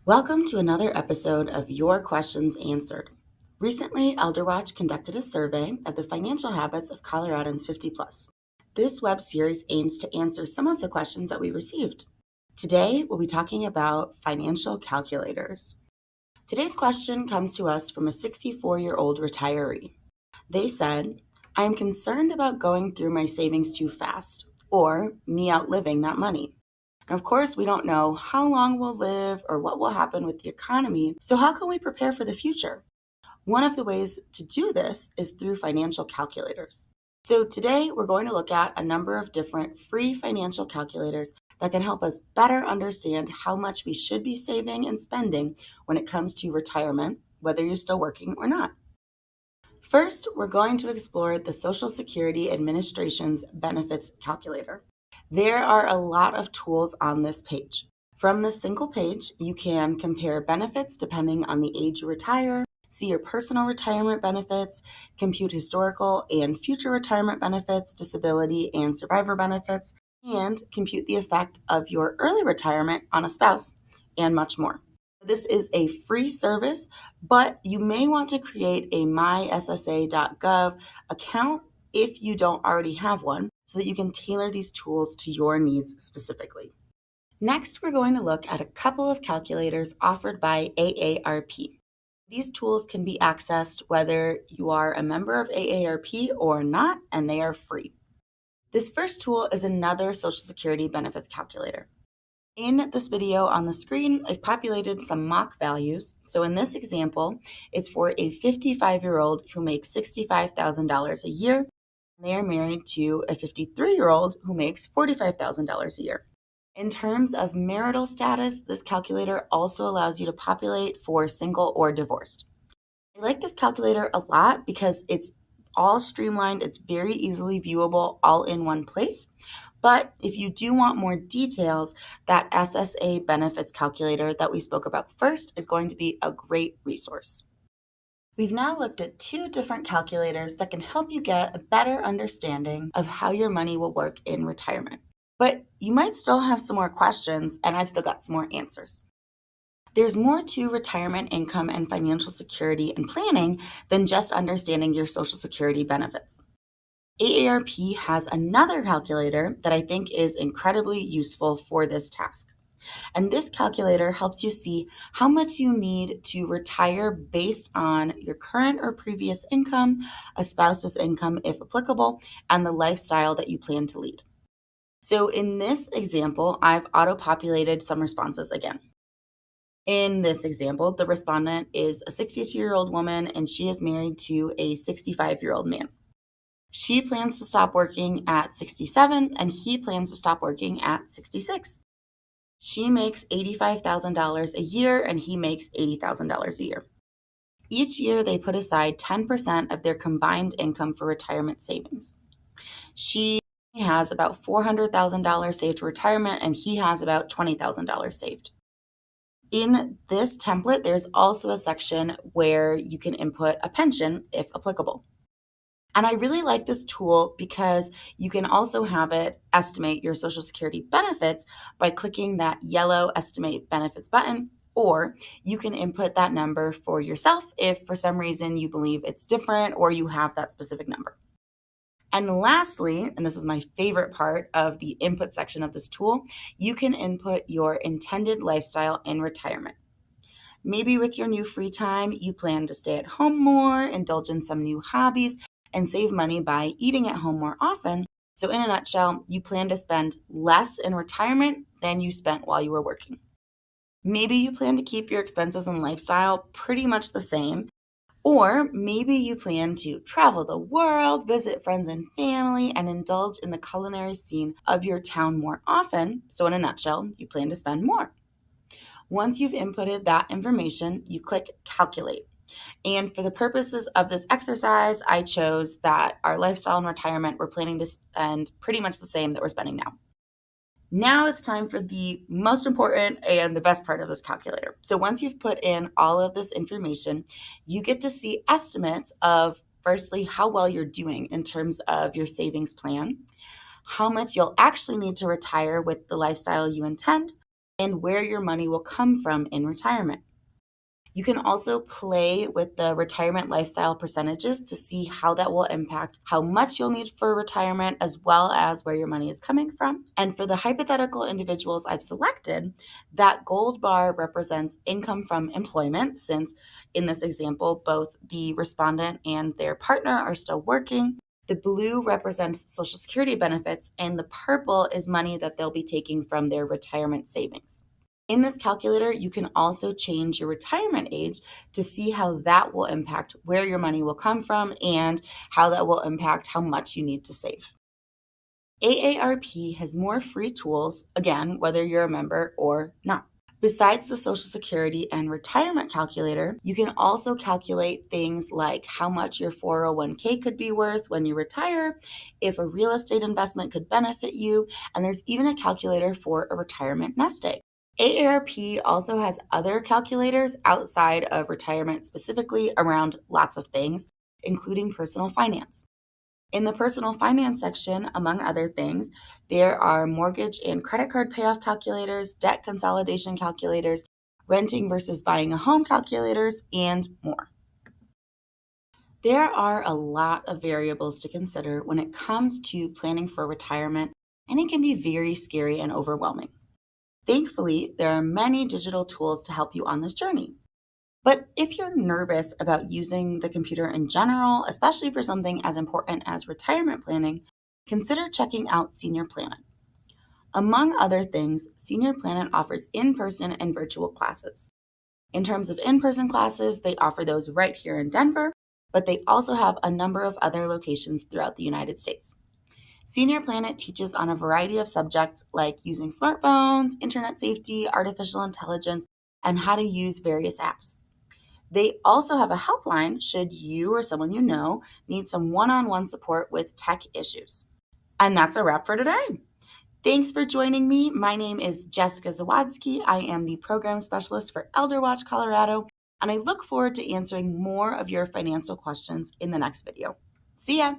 Welcome to another episode of Your Questions Answered. Recently, ElderWatch conducted a survey of the financial habits of Coloradans 50 plus. This web series aims to answer some of the questions that we received. Today, we'll be talking about financial calculators. Today's question comes to us from a 64-year-old retiree. They said, I am concerned about going through my savings too fast, or me outliving that money. And of course, we don't know how long we'll live or what will happen with the economy, so how can we prepare for the future? One of the ways to do this is through financial calculators. So today, we're going to look at a number of different free financial calculators that can help us better understand how much we should be saving and spending when it comes to retirement, whether you're still working or not. First, we're going to explore the Social Security Administration's benefits calculator. There are a lot of tools on this page. From this single page, you can compare benefits depending on the age you retire, see your personal retirement benefits, compute historical and future retirement benefits, disability and survivor benefits, and compute the effect of your early retirement on a spouse, and much more. This is a free service, but you may want to create a myssa.gov account if you don't already have one, so that you can tailor these tools to your needs specifically. Next, we're going to look at a couple of calculators offered by AARP. These tools can be accessed whether you are a member of AARP or not, and they are free. This first tool is another Social Security benefits calculator. In this video on the screen, I've populated some mock values. So in this example, it's for a 55-year-old who makes $65,000 a year. They are married to a 53-year-old who makes $45,000 a year. In terms of marital status, this calculator also allows you to populate for single or divorced. I like this calculator a lot because it's all streamlined, it's very easily viewable all in one place. But if you do want more details, that SSA benefits calculator that we spoke about first is going to be a great resource. We've now looked at two different calculators that can help you get a better understanding of how your money will work in retirement. But you might still have some more questions, and I've still got some more answers. There's more to retirement income and financial security and planning than just understanding your Social Security benefits. AARP has another calculator that I think is incredibly useful for this task. And this calculator helps you see how much you need to retire based on your current or previous income, a spouse's income if applicable, and the lifestyle that you plan to lead. So in this example, I've auto-populated some responses again. In this example, the respondent is a 62-year-old woman and she is married to a 65-year-old man. She plans to stop working at 67 and he plans to stop working at 66. She makes $85,000 a year and he makes $80,000 a year. Each year they put aside 10% of their combined income for retirement savings. She has about $400,000 saved for retirement and he has about $20,000 saved. In this template, there's also a section where you can input a pension if applicable. And I really like this tool because you can also have it estimate your Social Security benefits by clicking that yellow Estimate Benefits button, or you can input that number for yourself if for some reason you believe it's different or you have that specific number. And lastly, and this is my favorite part of the input section of this tool, you can input your intended lifestyle in retirement. Maybe with your new free time, you plan to stay at home more, indulge in some new hobbies, and save money by eating at home more often. So in a nutshell, you plan to spend less in retirement than you spent while you were working. Maybe you plan to keep your expenses and lifestyle pretty much the same, or maybe you plan to travel the world, visit friends and family, and indulge in the culinary scene of your town more often. So in a nutshell, you plan to spend more. Once you've inputted that information, you click Calculate. And for the purposes of this exercise, I chose that our lifestyle and retirement we're planning to spend pretty much the same that we're spending now. Now it's time for the most important and the best part of this calculator. So once you've put in all of this information, you get to see estimates of, firstly, how well you're doing in terms of your savings plan, how much you'll actually need to retire with the lifestyle you intend, and where your money will come from in retirement. You can also play with the retirement lifestyle percentages to see how that will impact how much you'll need for retirement, as well as where your money is coming from. And for the hypothetical individuals I've selected, that gold bar represents income from employment, since in this example, both the respondent and their partner are still working. The blue represents Social Security benefits, and the purple is money that they'll be taking from their retirement savings. In this calculator, you can also change your retirement age to see how that will impact where your money will come from and how that will impact how much you need to save. AARP has more free tools, again, whether you're a member or not. Besides the Social Security and retirement calculator, you can also calculate things like how much your 401k could be worth when you retire, if a real estate investment could benefit you, and there's even a calculator for a retirement nest egg. AARP also has other calculators outside of retirement, specifically around lots of things, including personal finance. In the personal finance section, among other things, there are mortgage and credit card payoff calculators, debt consolidation calculators, renting versus buying a home calculators, and more. There are a lot of variables to consider when it comes to planning for retirement, and it can be very scary and overwhelming. Thankfully, there are many digital tools to help you on this journey. But if you're nervous about using the computer in general, especially for something as important as retirement planning, consider checking out Senior Planet. Among other things, Senior Planet offers in-person and virtual classes. In terms of in-person classes, they offer those right here in Denver, but they also have a number of other locations throughout the United States. Senior Planet teaches on a variety of subjects like using smartphones, internet safety, artificial intelligence, and how to use various apps. They also have a helpline should you or someone you know need some one-on-one support with tech issues. And that's a wrap for today. Thanks for joining me. My name is Jessica Zawadski. I am the program specialist for ElderWatch Colorado, and I look forward to answering more of your financial questions in the next video. See ya!